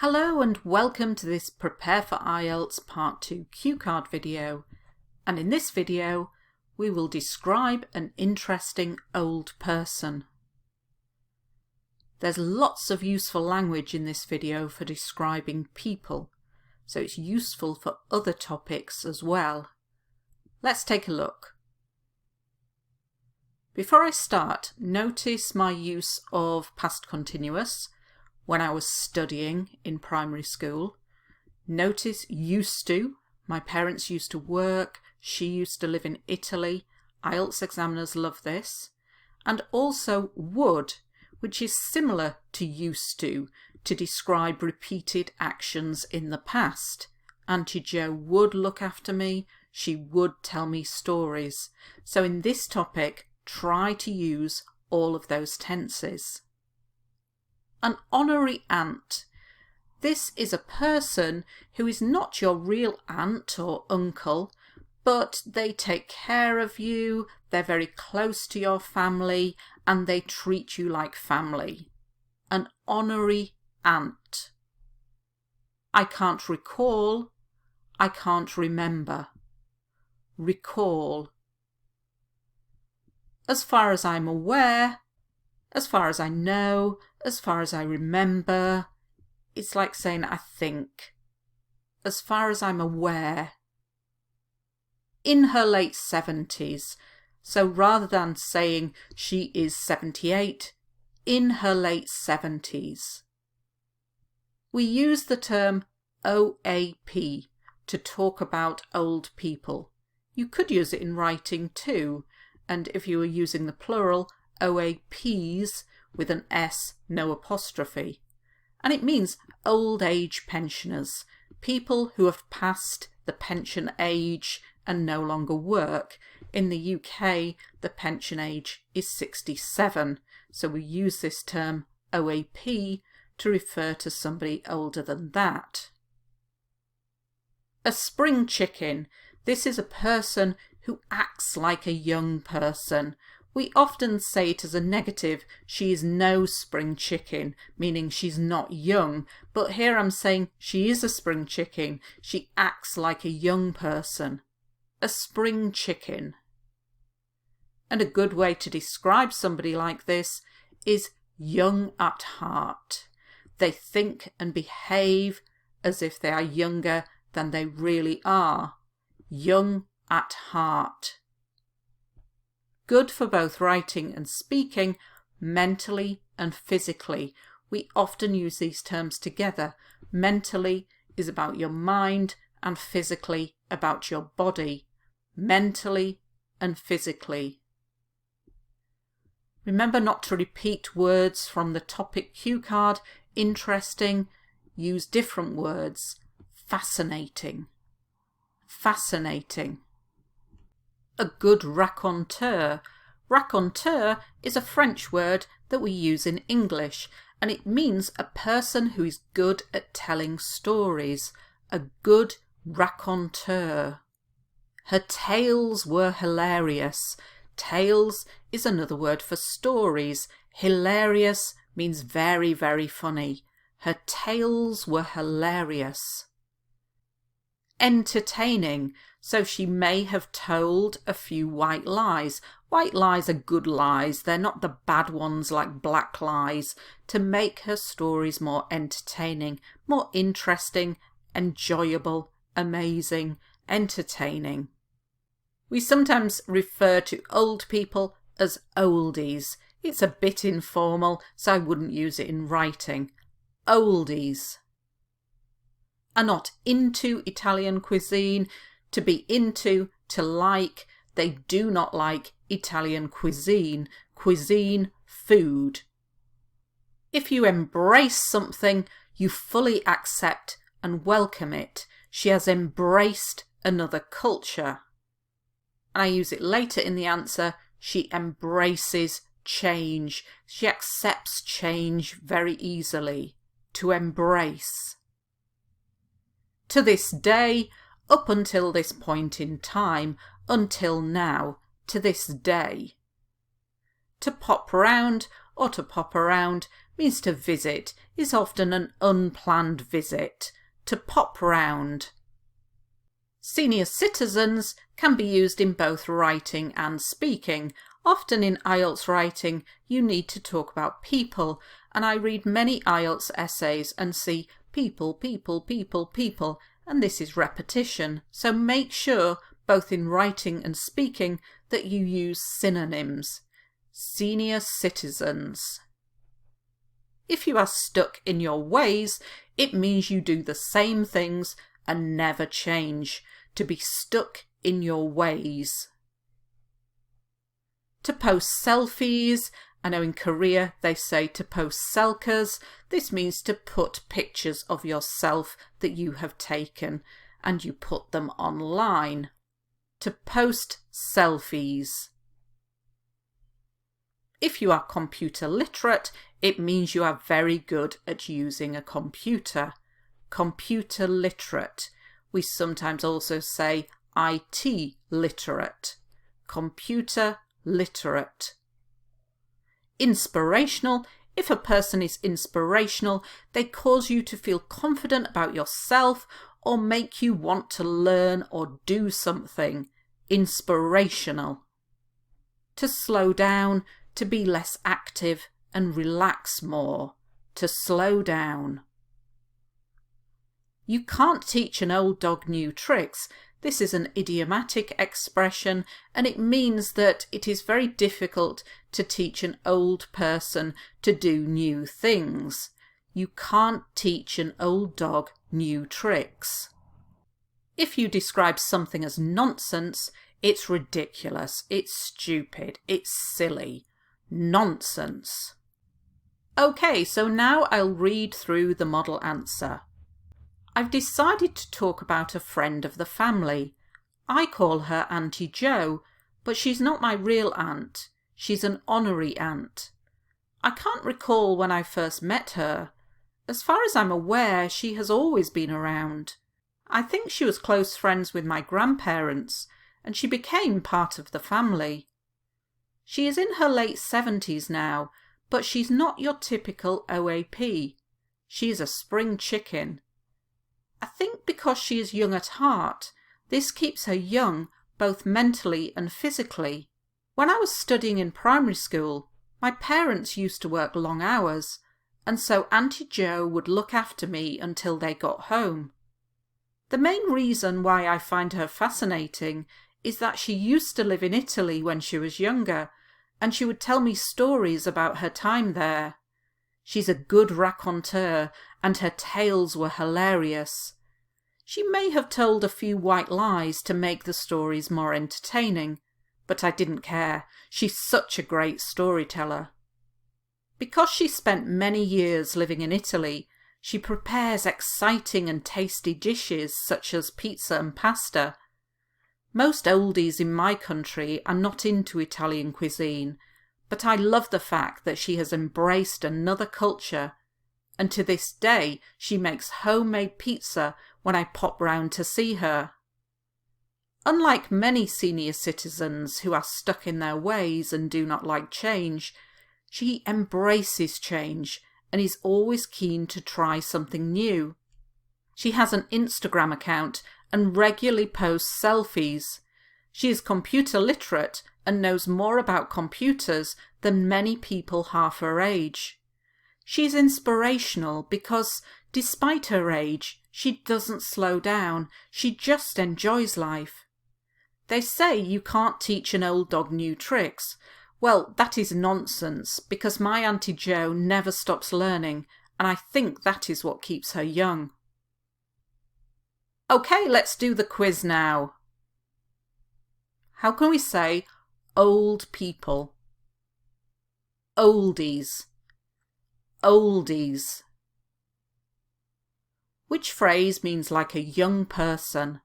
Hello and welcome to this Prepare for IELTS Part 2 cue card video, and in this video we will describe an interesting old person. There's lots of useful language in this video for describing people, so it's useful for other topics as well. Let's take a look. Before I start, notice my use of past continuous when I was studying in primary school. Notice used to. My parents used to work. She used to live in Italy. IELTS examiners love this. And also would, which is similar to used to describe repeated actions in the past. Auntie Jo would look after me. She would tell me stories. So in this topic, try to use all of those tenses. An honorary aunt. This is a person who is not your real aunt or uncle, but they take care of you, they're very close to your family, and they treat you like family. An honorary aunt. I can't recall, I can't remember. Recall. As far as I'm aware, as far as I know, as far as I remember. It's like saying I think. As far as I'm aware. In her late 70s. So rather than saying she is 78, in her late 70s. We use the term OAP to talk about old people. You could use it in writing too, and if you were using the plural, OAPs with an S, no apostrophe. And it means old age pensioners, people who have passed the pension age and no longer work. In the UK, the pension age is 67, so we use this term OAP to refer to somebody older than that. A spring chicken. This is a person who acts like a young person. We often say it as a negative, she is no spring chicken, meaning she's not young, but here I'm saying she is a spring chicken, she acts like a young person. A spring chicken. And a good way to describe somebody like this is young at heart. They think and behave as if they are younger than they really are. Young at heart. Good for both writing and speaking, mentally and physically. We often use these terms together. Mentally is about your mind and physically about your body. Mentally and physically. Remember not to repeat words from the topic cue card. Interesting. Use different words. Fascinating. Fascinating. A good raconteur. Raconteur is a French word that we use in English, and it means a person who is good at telling stories. A good raconteur. Her tales were hilarious. Tales is another word for stories. Hilarious means very, very funny. Her tales were hilarious. Entertaining. So she may have told a few white lies. White lies are good lies. They're not the bad ones like black lies. To make her stories more entertaining, more interesting, enjoyable, amazing, entertaining. We sometimes refer to old people as oldies. It's a bit informal, so I wouldn't use it in writing. Oldies. Are not into Italian cuisine. To be into, to like. They do not like Italian cuisine. Cuisine, food. If you embrace something, you fully accept and welcome it. She has embraced another culture. And I use it later in the answer. She embraces change. She accepts change very easily. To embrace. To this day, up until this point in time, until now, to this day. To pop round or to pop around means to visit is often an unplanned visit, to pop round. Senior citizens can be used in both writing and speaking. Often in IELTS writing you need to talk about people, and I read many IELTS essays and see people, people, people, people, and this is repetition. So make sure, both in writing and speaking, that you use synonyms. Senior citizens. If you are stuck in your ways, it means you do the same things and never change. To be stuck in your ways. To post selfies. I know in Korea they say to post selkas. This means to put pictures of yourself that you have taken and you put them online. To post selfies. If you are computer literate, it means you are very good at using a computer. Computer literate. We sometimes also say IT literate. Computer literate. Inspirational. If a person is inspirational, they cause you to feel confident about yourself or make you want to learn or do something. Inspirational. To slow down, to be less active and relax more. To slow down. You can't teach an old dog new tricks. This is an idiomatic expression and it means that it is very difficult to teach an old person to do new things. You can't teach an old dog new tricks. If you describe something as nonsense, it's ridiculous, it's stupid, it's silly. Nonsense. Okay, so now I'll read through the model answer. I've decided to talk about a friend of the family. I call her Auntie Jo, but she's not my real aunt. She's an honorary aunt. I can't recall when I first met her. As far as I'm aware, she has always been around. I think she was close friends with my grandparents, and she became part of the family. She is in her late 70s now, but she's not your typical OAP. She is a spring chicken. I think because she is young at heart, this keeps her young both mentally and physically. When I was studying in primary school, my parents used to work long hours, and so Auntie Jo would look after me until they got home. The main reason why I find her fascinating is that she used to live in Italy when she was younger, and she would tell me stories about her time there. She's a good raconteur, and her tales were hilarious. She may have told a few white lies to make the stories more entertaining, but I didn't care. She's such a great storyteller. Because she spent many years living in Italy, she prepares exciting and tasty dishes such as pizza and pasta. Most oldies in my country are not into Italian cuisine, but I love the fact that she has embraced another culture, and to this day she makes homemade pizza when I pop round to see her. Unlike many senior citizens who are stuck in their ways and do not like change, she embraces change and is always keen to try something new. She has an Instagram account and regularly posts selfies. She is computer literate and knows more about computers than many people half her age. She is inspirational because, despite her age, she doesn't slow down, she just enjoys life. They say you can't teach an old dog new tricks. Well, that is nonsense, because my Auntie Jo never stops learning, and I think that is what keeps her young. Okay, let's do the quiz now. How can we say old people? Oldies. Oldies. Which phrase means like a young person?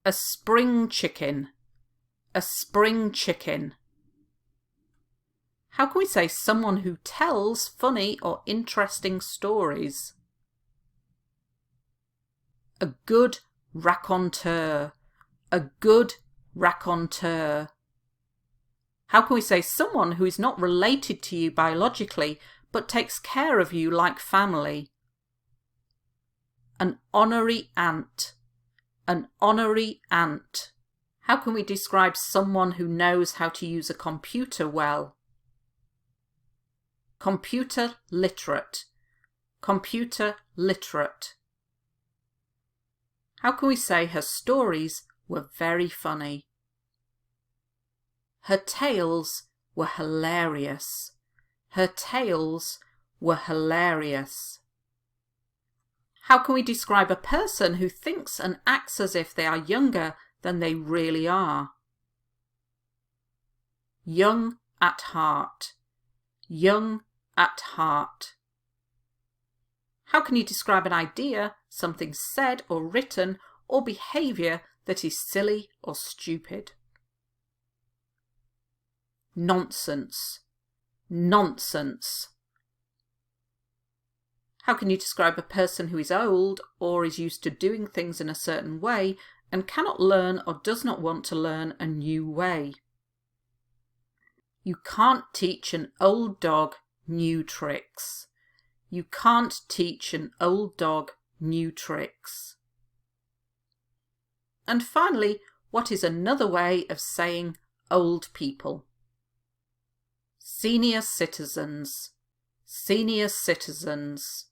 A spring chicken. A spring chicken. How can we say someone who tells funny or interesting stories? A good raconteur. A good raconteur. How can we say someone who is not related to you biologically but takes care of you like family? An honorary aunt. An honorary aunt. How can we describe someone who knows how to use a computer well? Computer literate. Computer literate. How can we say her stories were very funny? Her tales were hilarious. Her tales were hilarious. How can we describe a person who thinks and acts as if they are younger than they really are? Young at heart. Young at heart. How can you describe an idea, something said or written, or behaviour that is silly or stupid? Nonsense. Nonsense. How can you describe a person who is old or is used to doing things in a certain way and cannot learn or does not want to learn a new way? You can't teach an old dog new tricks. You can't teach an old dog new tricks. And finally, what is another way of saying old people? Senior citizens. Senior citizens.